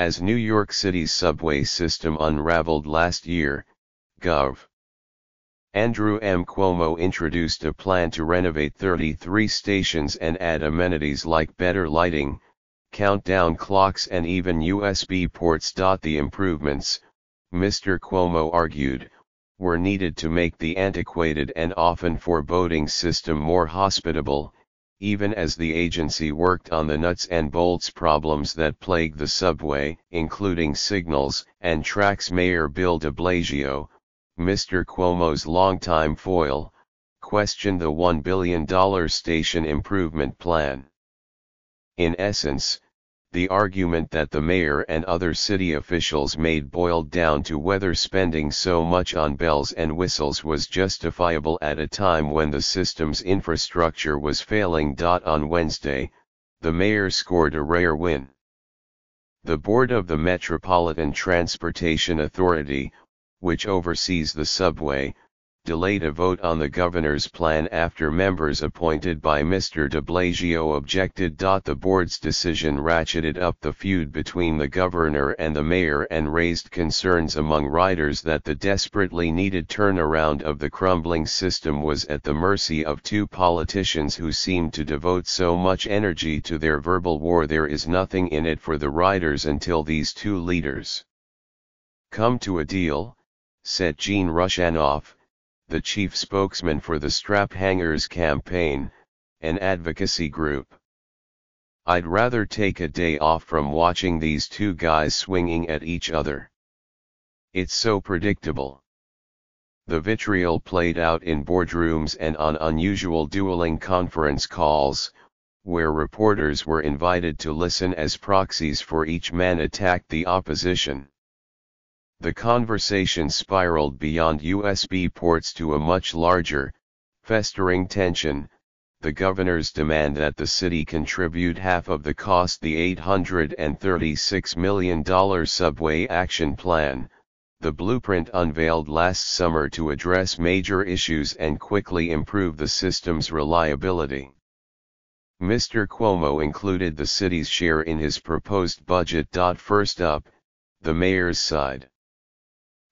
as New York City's subway system unraveled last year, Gov. Andrew M. Cuomo introduced a plan to renovate 33 stations and add amenities like better lighting, countdown clocks and even USB ports. The improvements, Mr. Cuomo argued, were needed to make the antiquated and often foreboding system more hospitable, even as the agency worked on the nuts and bolts problems that plague the subway, including signals and tracks. Mayor Bill de Blasio, Mr. Cuomo's longtime foil, questioned the $1 billion station improvement plan. In essence, the argument that the mayor and other city officials made boiled down to whether spending so much on bells and whistles was justifiable at a time when the system's infrastructure was failing. On Wednesday, the mayor scored a rare win. The board of the Metropolitan Transportation Authority, which oversees the subway, delayed a vote on the governor's plan after members appointed by Mr. de Blasio objected. The board's decision ratcheted up the feud between the governor and the mayor and raised concerns among riders that the desperately needed turnaround of the crumbling system was at the mercy of two politicians who seemed to devote so much energy to their verbal war. There is nothing in it for the riders until these two leaders come to a deal, said Gene Rushanoff, the chief spokesman for the Strap Hangers campaign, an advocacy group. I'd rather take a day off from watching these two guys swinging at each other. It's so predictable. The vitriol played out in boardrooms and on unusual dueling conference calls, where reporters were invited to listen as proxies for each man attacked the opposition. The conversation spiraled beyond USB ports to a much larger, festering tension, the governor's demand that the city contribute half of the cost. The $836 million subway action plan, the blueprint unveiled last summer to address major issues and quickly improve the system's reliability. Mr. Cuomo included the city's share in his proposed budget. First up, the mayor's side.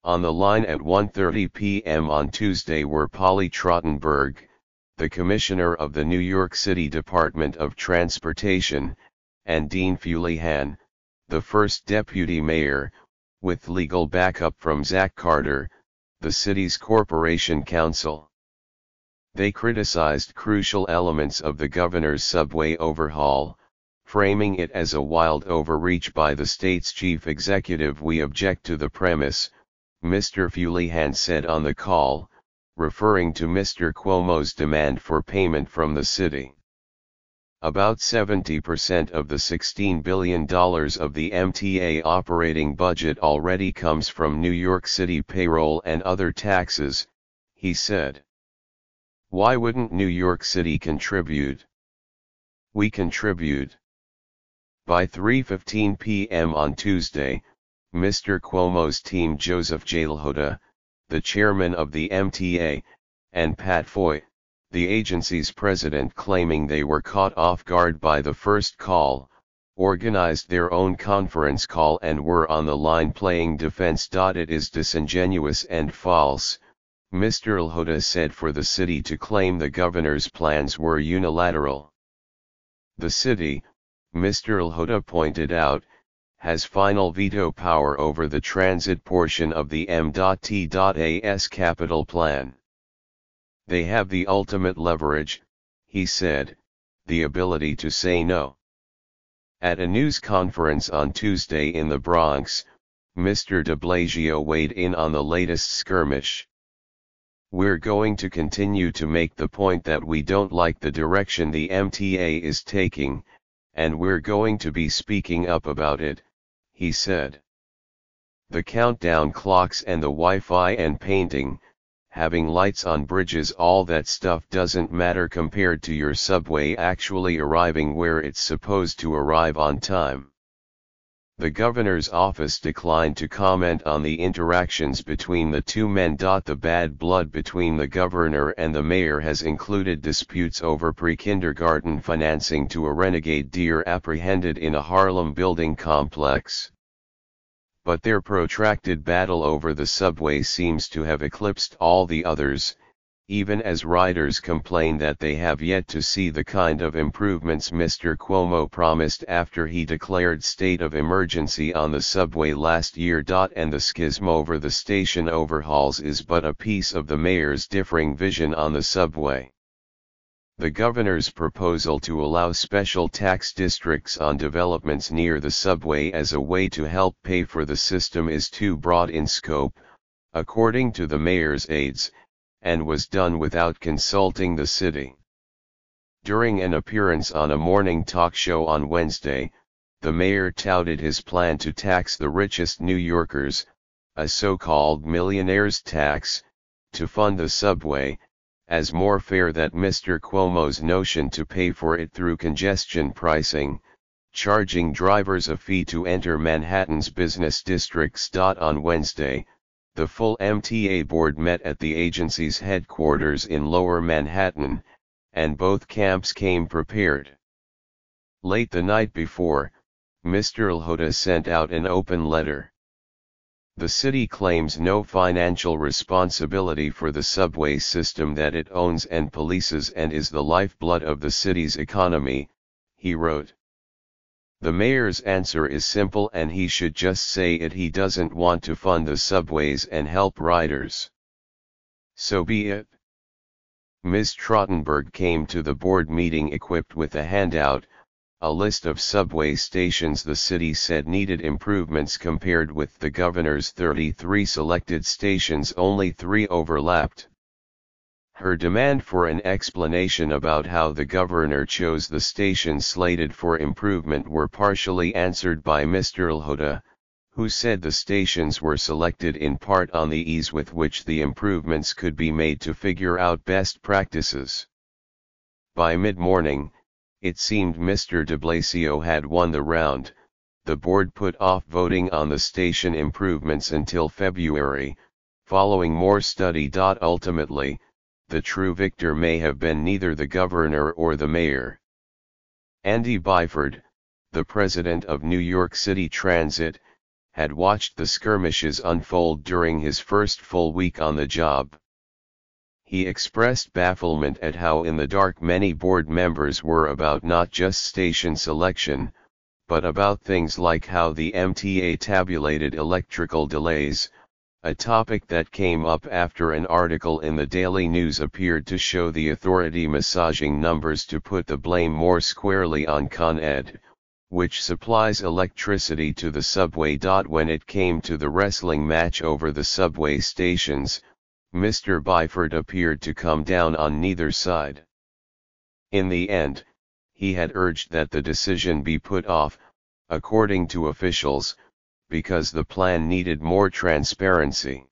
On the line at 1:30 p.m. on Tuesday were Polly Trottenberg, the commissioner of the New York City Department of Transportation, and Dean Fulihan, the first deputy mayor, with legal backup from Zach Carter, the city's corporation counsel. They criticized crucial elements of the governor's subway overhaul, framing it as a wild overreach by the state's chief executive. We object to the premise, Mr. Fulihan said on the call, referring to Mr. Cuomo's demand for payment from the city. About 70% of the $16 billion of the MTA operating budget already comes from New York City payroll and other taxes, he said. Why wouldn't New York City contribute? We contribute. By 3:15 p.m. on Tuesday, Mr. Cuomo's team, Joseph J. LaHoda, the chairman of the MTA, and Pat Foy, the agency's president, claiming they were caught off guard by the first call, organized their own conference call and were on the line playing defense. It is disingenuous and false, Mr. LaHoda said, for the city to claim the governor's plans were unilateral. The city, Mr. LaHoda pointed out, has final veto power over the transit portion of the M.T.A.'s capital plan. They have the ultimate leverage, he said, the ability to say no. At a news conference on Tuesday in the Bronx, Mr. de Blasio weighed in on the latest skirmish. We're going to continue to make the point that we don't like the direction the MTA is taking, and we're going to be speaking up about it, he said. The countdown clocks and the Wi-Fi and painting, having lights on bridges, all that stuff doesn't matter compared to your subway actually arriving where it's supposed to arrive on time. The governor's office declined to comment on the interactions between the two men. The bad blood between the governor and the mayor has included disputes over pre-kindergarten financing to a renegade deer apprehended in a Harlem building complex. but their protracted battle over the subway seems to have eclipsed all the others, even as riders complain that they have yet to see the kind of improvements Mr. Cuomo promised after he declared state of emergency on the subway last year. And the schism over the station overhauls is but a piece of the mayor's differing vision on the subway. The governor's proposal to allow special tax districts on developments near the subway as a way to help pay for the system is too broad in scope, according to the mayor's aides, and was done without consulting the city. During an appearance on a morning talk show on Wednesday, the mayor touted his plan to tax the richest New Yorkers, a so-called millionaire's tax, to fund the subway, as more fair than Mr. Cuomo's notion to pay for it through congestion pricing, charging drivers a fee to enter Manhattan's business districts. On Wednesday, the full MTA board met at the agency's headquarters in Lower Manhattan, and both camps came prepared. Late the night before, Mr. LOLA'S sent out an open letter. The city claims no financial responsibility for the subway system that it owns and polices and is the lifeblood of the city's economy, he wrote. The mayor's answer is simple, and he should just say it. He doesn't want to fund the subways and help riders. So be it. Ms. Trottenberg came to the board meeting equipped with a handout, a list of subway stations the city said needed improvements. Compared with the governor's 33 selected stations, only 3 overlapped. Her demand for an explanation about how the governor chose the stations slated for improvement were partially answered by Mr. LOLA'S, who said the stations were selected in part on the ease with which the improvements could be made to figure out best practices. By mid-morning, it seemed Mr. de Blasio had won the round. The board put off voting on the station improvements until February, following more study. Ultimately, the true victor may have been neither the governor or the mayor. Andy Byford, the president of New York City Transit, had watched the skirmishes unfold during his first full week on the job. He expressed bafflement at how in the dark many board members were about not just station selection, but about things like how the MTA tabulated electrical delays, a topic that came up after an article in the Daily News appeared to show the authority massaging numbers to put the blame more squarely on Con Ed, which supplies electricity to the subway. When it came to the wrestling match over the subway stations, Mr. Byford appeared to come down on neither side. In the end, he had urged that the decision be put off, according to officials, because the plan needed more transparency.